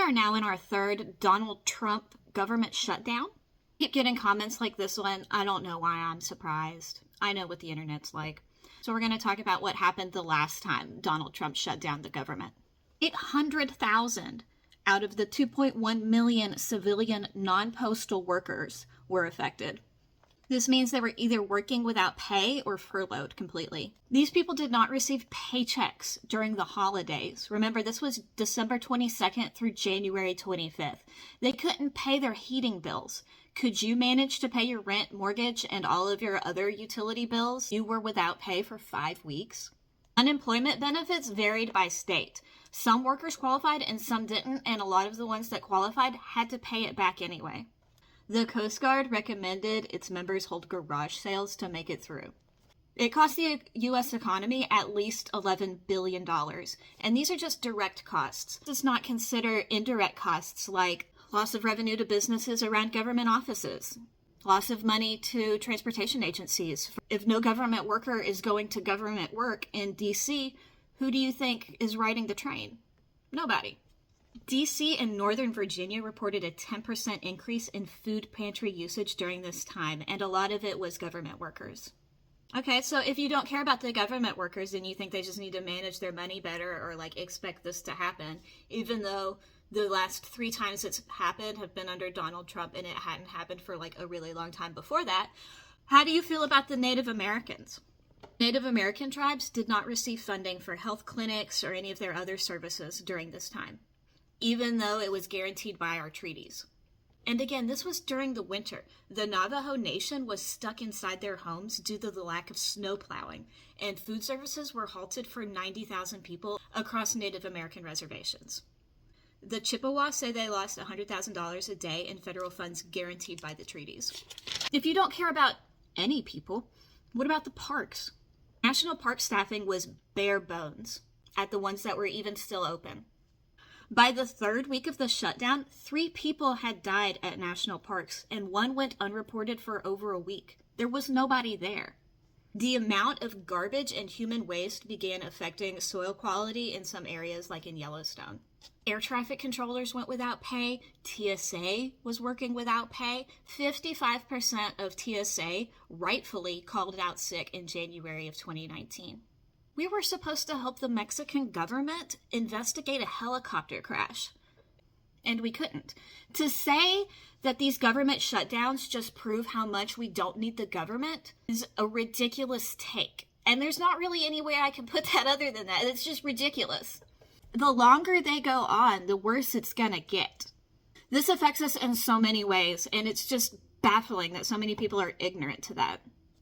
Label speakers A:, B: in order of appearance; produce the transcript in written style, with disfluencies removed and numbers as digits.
A: are now in our third Donald Trump government shutdown. Keep getting comments like this one. I don't know why I'm surprised. I know what the internet's like. So we're going to talk about what happened the last time Donald Trump shut down the government. 800,000 out of the 2.1 million civilian non-postal workers were affected. This means they were either working without pay or furloughed completely. These people did not receive paychecks during the holidays. Remember, this was December 22nd through January 25th. They couldn't pay their heating bills. Could you manage to pay your rent, mortgage, and all of your other utility bills? You were without pay for 5 weeks. Unemployment benefits varied by state. Some workers qualified and some didn't, and a lot of the ones that qualified had to pay it back anyway. The Coast Guard recommended its members hold garage sales to make it through. It cost the U.S. economy at least $11 billion, and these are just direct costs. It does not consider indirect costs like loss of revenue to businesses around government offices, loss of money to transportation agencies. If no government worker is going to government work in D.C., who do you think is riding the train? Nobody. D.C. and Northern Virginia reported a 10% increase in food pantry usage during this time, and a lot of it was government workers. Okay, so if you don't care about the government workers and you think they just need to manage their money better or expect this to happen, even though the last 3 times it's happened have been under Donald Trump and it hadn't happened for a really long time before that, how do you feel about the Native Americans? Native American tribes did not receive funding for health clinics or any of their other services during this time, even though it was guaranteed by our treaties. And again, this was during the winter. The Navajo Nation was stuck inside their homes due to the lack of snow plowing, and food services were halted for 90,000 people across Native American reservations. The Chippewa say they lost $100,000 a day in federal funds guaranteed by the treaties. If you don't care about any people, what about the parks? National park staffing was bare bones at the ones that were even still open. By the 3rd week of the shutdown, 3 people had died at national parks, and 1 went unreported for over a week. There was nobody there. The amount of garbage and human waste began affecting soil quality in some areas, like in Yellowstone. Air traffic controllers went without pay. TSA was working without pay. 55% of TSA rightfully called out sick in January of 2019. We were supposed to help the Mexican government investigate a helicopter crash, and we couldn't. To say that these government shutdowns just prove how much we don't need the government is a ridiculous take. And there's not really any way I can put that other than that. It's just ridiculous. The longer they go on, the worse it's gonna get. This affects us in so many ways, and it's just baffling that so many people are ignorant to that.